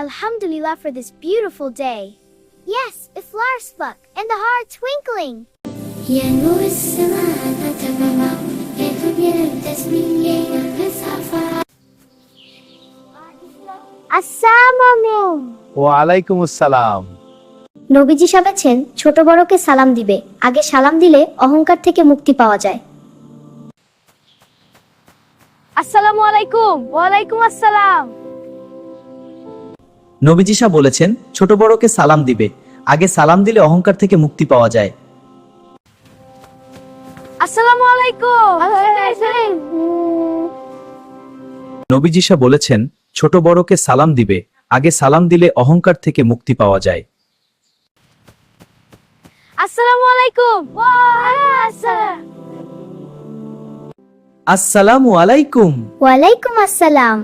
Alhamdulillah for this beautiful day. Yes, the flowers pluck and the heart twinkling. يا نور السماء تتبع يا دنيا التسمية والصفا. আসসালামু ওয়ালাইকুম আসসালাম। নবীজি সাবেছেন ছোট বড়কে সালাম দিবে, আগে সালাম দিলে অহংকার থেকে মুক্তি পাওয়া যায়। আসসালামু আলাইকুম। ওয়ালাইকুম আসসালাম। নবীজি সাহেব বলেছেন ছোট বড়কে সালাম দিবে, আগে সালাম দিলে অহংকার থেকে মুক্তি পাওয়া যায়। আসসালামু আলাইকুম। নবীজি সাহেব বলেছেন ছোট বড়কে সালাম দিবে, আগে সালাম দিলে অহংকার থেকে মুক্তি পাওয়া যায়। আসসালামু আলাইকুম। আসসালামু আলাইকুম। ওয়ালাইকুম আসসালাম।